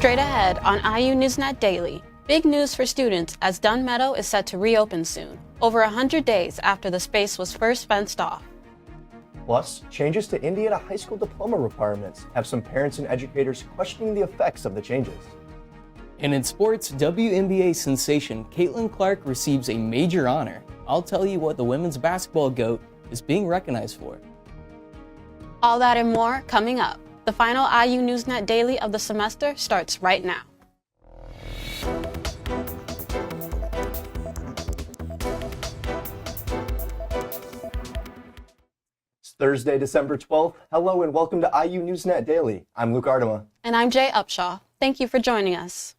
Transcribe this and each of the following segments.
Straight ahead on IU NewsNet Daily, big news for students as Dunn Meadow is set to reopen soon, over 100 days after the space was first fenced off. Plus, changes to Indiana high school diploma requirements have some parents and educators questioning the effects of the changes. And in sports, WNBA sensation Caitlin Clark receives a major honor. I'll tell you what the women's basketball GOAT is being recognized for. All that and more coming up. The final IU NewsNet Daily of the semester starts right now. It's Thursday, December 12th. Hello and welcome to IU NewsNet Daily. I'm Luke Ardema. And I'm Jay Upshaw. Thank you for joining us.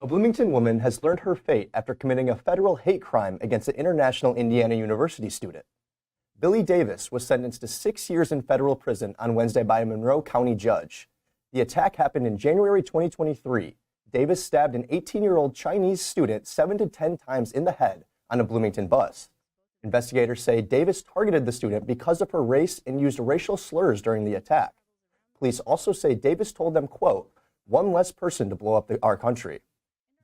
A Bloomington woman has learned her fate after committing a federal hate crime against an international Indiana University student. Billy Davis was sentenced to 6 years in federal prison on Wednesday by a Monroe County judge. The attack happened in January 2023. Davis stabbed an 18-year-old Chinese student 7 to 10 times in the head on a Bloomington bus. Investigators say Davis targeted the student because of her race and used racial slurs during the attack. Police also say Davis told them, quote, "one less person to blow up our country."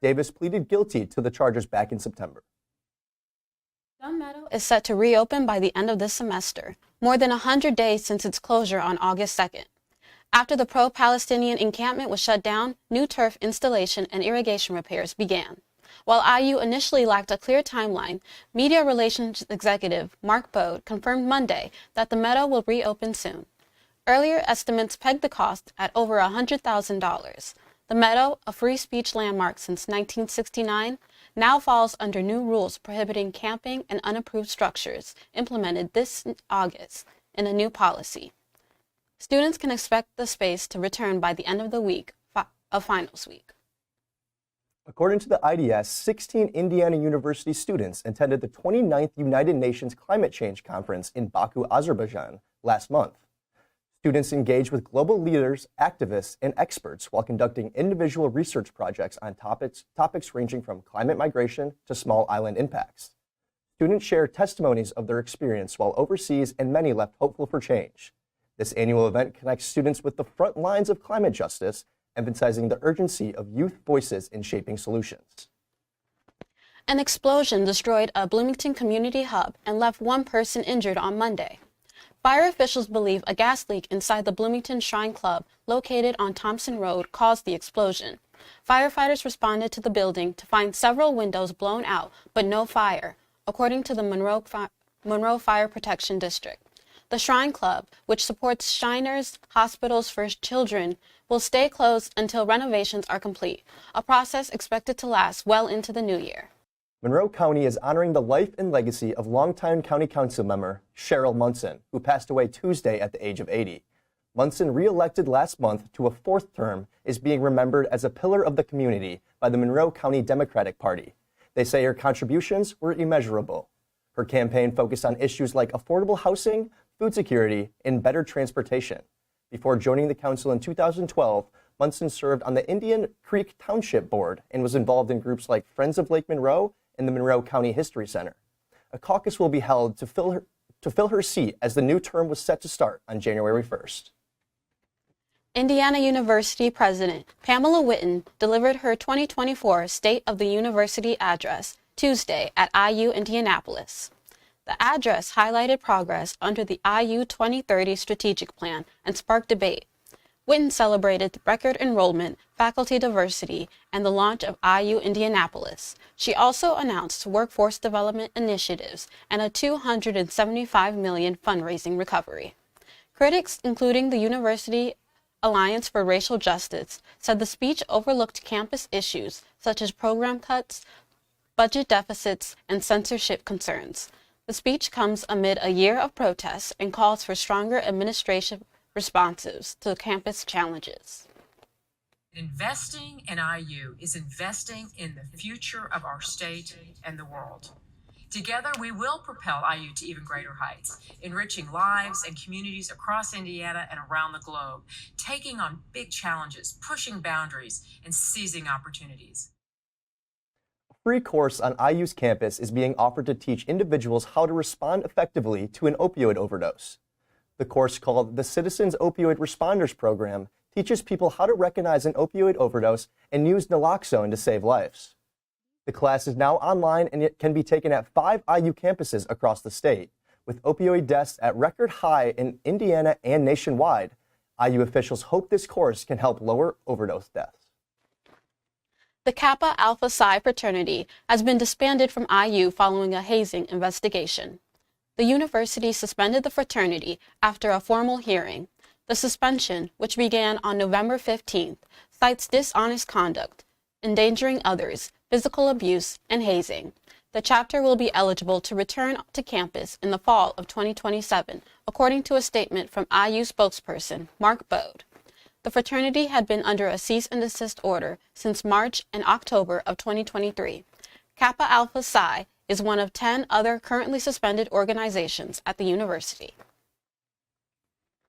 Davis pleaded guilty to the charges back in September. Dunn Meadow is set to reopen by the end of this semester, more than 100 days since its closure on August 2nd. After the pro-Palestinian encampment was shut down, new turf installation and irrigation repairs began. While IU initially lacked a clear timeline, Media Relations Executive Mark Bode confirmed Monday that the Meadow will reopen soon. Earlier estimates pegged the cost at over $100,000. The Meadow, a free speech landmark since 1969, now falls under new rules prohibiting camping and unapproved structures implemented this August in a new policy. Students can expect the space to return by the end of the week of finals week. According to the IDS, 16 Indiana University students attended the 29th United Nations Climate Change Conference in Baku, Azerbaijan last month. Students engaged with global leaders, activists, and experts while conducting individual research projects on topics ranging from climate migration to small island impacts. Students shared testimonies of their experience while overseas, and many left hopeful for change. This annual event connects students with the front lines of climate justice, emphasizing the urgency of youth voices in shaping solutions. An explosion destroyed a Bloomington community hub and left one person injured on Monday. Fire officials believe a gas leak inside the Bloomington Shrine Club, located on Thompson Road, caused the explosion. Firefighters responded to the building to find several windows blown out, but no fire, according to the Monroe Fire Protection District. The Shrine Club, which supports Shriners Hospitals for Children, will stay closed until renovations are complete, a process expected to last well into the new year. Monroe County is honoring the life and legacy of longtime County Council member Cheryl Munson, who passed away Tuesday at the age of 80. Munson, re-elected last month to a fourth term, is being remembered as a pillar of the community by the Monroe County Democratic Party. They say her contributions were immeasurable. Her campaign focused on issues like affordable housing, food security, and better transportation. Before joining the council in 2012, Munson served on the Indian Creek Township Board and was involved in groups like Friends of Lake Monroe and the Monroe County History Center. A caucus will be held to fill her seat as the new term was set to start on January 1st. Indiana University President Pamela Whitten delivered her 2024 State of the University address Tuesday at IU Indianapolis. The address highlighted progress under the IU 2030 strategic plan and sparked debate. Whitten celebrated record enrollment, faculty diversity, and the launch of IU Indianapolis. She also announced workforce development initiatives and a $275 million fundraising recovery. Critics, including the University Alliance for Racial Justice, said the speech overlooked campus issues such as program cuts, budget deficits, and censorship concerns. The speech comes amid a year of protests and calls for stronger administrative responses to campus challenges. Investing in IU is investing in the future of our state and the world. Together, we will propel IU to even greater heights, enriching lives and communities across Indiana and around the globe, taking on big challenges, pushing boundaries, and seizing opportunities. A free course on IU's campus is being offered to teach individuals how to respond effectively to an opioid overdose. The course, called the Citizens Opioid Responders Program, teaches people how to recognize an opioid overdose and use naloxone to save lives. The class is now online and it can be taken at 5 IU campuses across the state. With opioid deaths at record high in Indiana and nationwide, IU officials hope this course can help lower overdose deaths. The Kappa Alpha Psi fraternity has been disbanded from IU following a hazing investigation. The university suspended the fraternity after a formal hearing. The suspension, which began on November 15th, cites dishonest conduct, endangering others, physical abuse, and hazing. The chapter will be eligible to return to campus in the fall of 2027, according to a statement from IU spokesperson Mark Bode. The fraternity had been under a cease and desist order since March and October of 2023. Kappa Alpha Psi is one of 10 other currently suspended organizations at the university.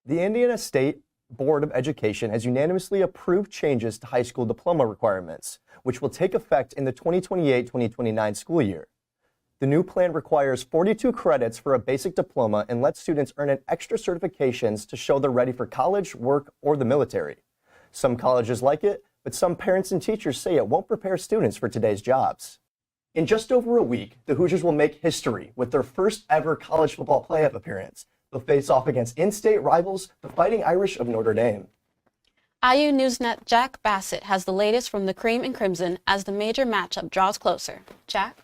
The Indiana State Board of Education has unanimously approved changes to high school diploma requirements, which will take effect in the 2028-2029 school year. The new plan requires 42 credits for a basic diploma and lets students earn an extra certifications to show they're ready for college, work, or the military. Some colleges like it, but some parents and teachers say it won't prepare students for today's jobs. In just over a week, the Hoosiers will make history with their first ever college football playoff appearance. They'll face off against in-state rivals, the Fighting Irish of Notre Dame. IU NewsNet Jack Bassett has the latest from the Cream and Crimson as the major matchup draws closer. Jack?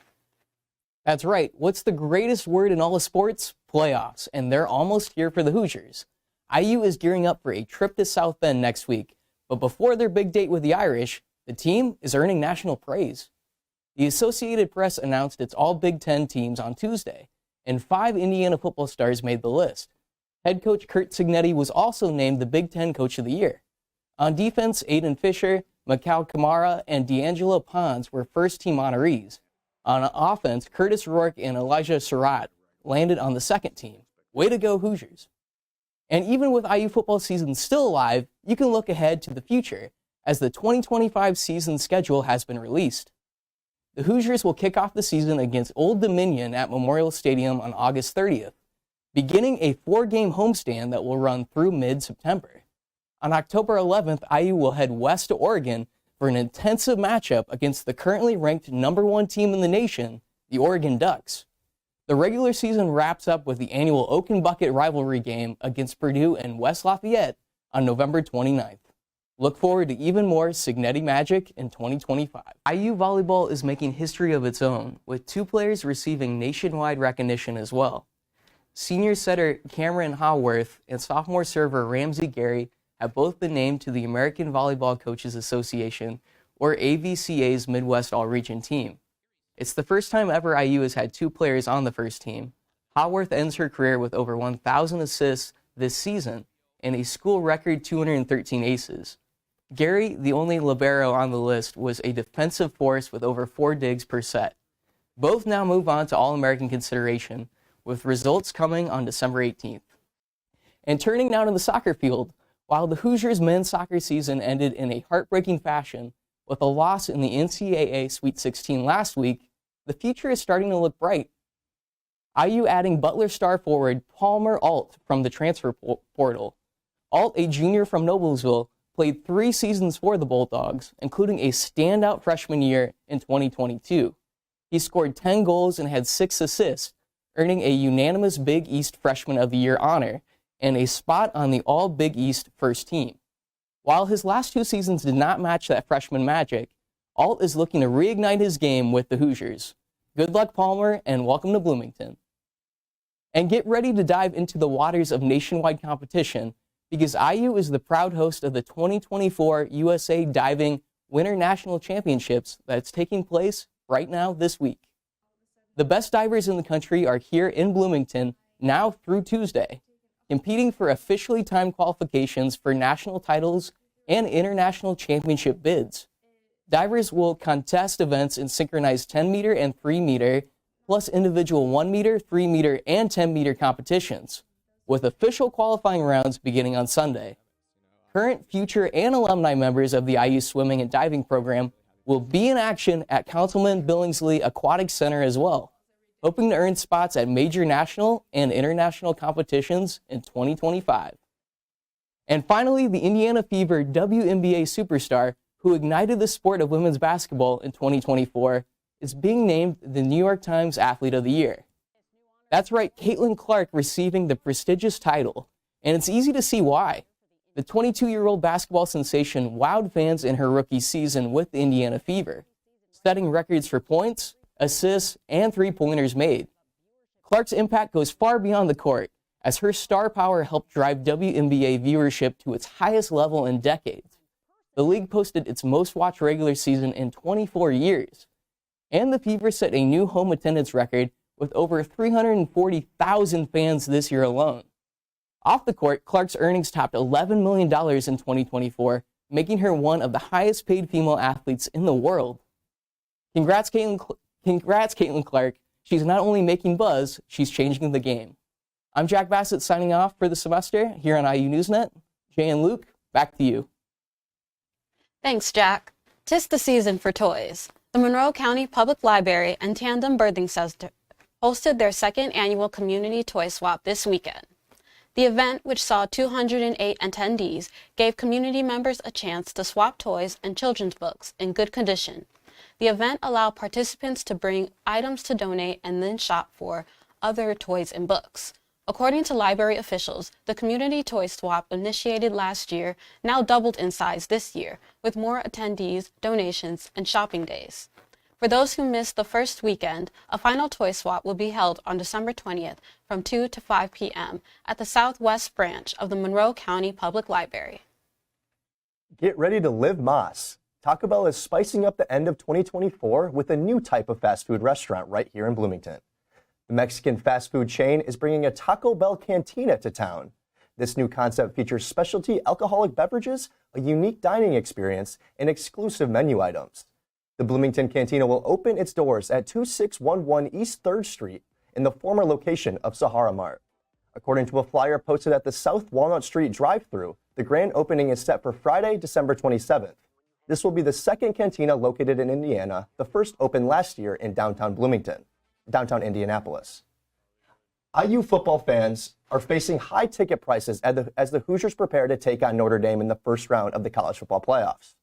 That's right. What's the greatest word in all of sports? Playoffs. And they're almost here for the Hoosiers. IU is gearing up for a trip to South Bend next week. But before their big date with the Irish, the team is earning national praise. The Associated Press announced its all Big Ten teams on Tuesday, and 5 Indiana football stars made the list. Head coach Curt Cignetti was also named the Big Ten Coach of the Year. On defense, Aiden Fisher, Mikal Kamara, and D'Angelo Pons were first-team honorees. On offense, Curtis Rourke and Elijah Surratt landed on the second team. Way to go, Hoosiers. And even with IU football season still alive, you can look ahead to the future, as the 2025 season schedule has been released. The Hoosiers will kick off the season against Old Dominion at Memorial Stadium on August 30th, beginning a 4-game homestand that will run through mid-September. On October 11th, IU will head west to Oregon for an intensive matchup against the currently ranked #1 team in the nation, the Oregon Ducks. The regular season wraps up with the annual Oak and Bucket rivalry game against Purdue and West Lafayette on November 29th. Look forward to even more Cignetti magic in 2025. IU volleyball is making history of its own, with 2 players receiving nationwide recognition as well. Senior setter Cameron Haworth and sophomore server Ramsey Gary have both been named to the American Volleyball Coaches Association, or AVCA's Midwest All-Region team. It's the first time ever IU has had 2 players on the first team. Haworth ends her career with over 1,000 assists this season and a school record 213 aces. Gary, the only libero on the list, was a defensive force with over 4 digs per set. Both now move on to All-American consideration, with results coming on December 18th. And turning now to the soccer field, while the Hoosiers men's soccer season ended in a heartbreaking fashion with a loss in the NCAA Sweet 16 last week, the future is starting to look bright. IU adding Butler star forward Palmer Alt from the transfer portal. Alt, a junior from Noblesville, played 3 seasons for the Bulldogs, including a standout freshman year in 2022. He scored 10 goals and had 6 assists, earning a unanimous Big East Freshman of the Year honor and a spot on the All-Big East first team. While his last 2 seasons did not match that freshman magic, Alt is looking to reignite his game with the Hoosiers. Good luck, Palmer, and welcome to Bloomington. And get ready to dive into the waters of nationwide competition, because IU is the proud host of the 2024 USA Diving Winter National Championships that's taking place right now this week. The best divers in the country are here in Bloomington now through Tuesday, competing for officially timed qualifications for national titles and international championship bids. Divers will contest events in synchronized 10-meter and 3-meter, plus individual 1-meter, 3-meter, and 10-meter competitions, with official qualifying rounds beginning on Sunday. Current, future, and alumni members of the IU swimming and diving program will be in action at Councilman Billingsley Aquatic Center as well, hoping to earn spots at major national and international competitions in 2025. And finally, the Indiana Fever WNBA superstar who ignited the sport of women's basketball in 2024 is being named the New York Times Athlete of the Year. That's right, Caitlin Clark receiving the prestigious title, and it's easy to see why. The 22-year-old basketball sensation wowed fans in her rookie season with the Indiana Fever, setting records for points, assists, and three-pointers made. Clark's impact goes far beyond the court, as her star power helped drive WNBA viewership to its highest level in decades. The league posted its most-watched regular season in 24 years, and the Fever set a new home attendance record with over 340,000 fans this year alone. Off the court, Clark's earnings topped $11 million in 2024, making her one of the highest-paid female athletes in the world. Congrats, Caitlin Clark. She's not only making buzz, she's changing the game. I'm Jack Bassett signing off for the semester here on IU NewsNet. Jay and Luke, back to you. Thanks, Jack. 'Tis the season for toys. The Monroe County Public Library and Tandem Birthing Center hosted their second annual community toy swap this weekend. The event, which saw 208 attendees, gave community members a chance to swap toys and children's books in good condition. The event allowed participants to bring items to donate and then shop for other toys and books. According to library officials, the community toy swap initiated last year now doubled in size this year, with more attendees, donations, and shopping days. For those who missed the first weekend, a final toy swap will be held on December 20th from 2 to 5 p.m. at the Southwest branch of the Monroe County Public Library. Get ready to live Moss. Taco Bell is spicing up the end of 2024 with a new type of fast food restaurant right here in Bloomington. The Mexican fast food chain is bringing a Taco Bell Cantina to town. This new concept features specialty alcoholic beverages, a unique dining experience, and exclusive menu items. The Bloomington Cantina will open its doors at 2611 East 3rd Street in the former location of Sahara Mart. According to a flyer posted at the South Walnut Street drive-thru, the grand opening is set for Friday, December 27th. This will be the second cantina located in Indiana, the first opened last year in downtown Indianapolis. IU football fans are facing high ticket prices as the Hoosiers prepare to take on Notre Dame in the first round of the college football playoffs.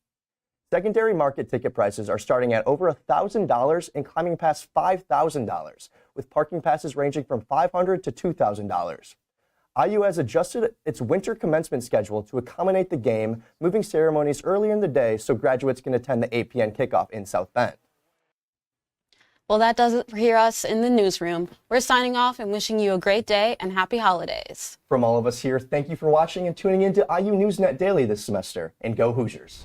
Secondary market ticket prices are starting at over $1,000 and climbing past $5,000, with parking passes ranging from $500 to $2,000. IU has adjusted its winter commencement schedule to accommodate the game, moving ceremonies earlier in the day so graduates can attend the 8 p.m. kickoff in South Bend. Well, that does it for us in the newsroom. We're signing off and wishing you a great day and happy holidays. From all of us here, thank you for watching and tuning in to IU NewsNet Daily this semester, and go Hoosiers.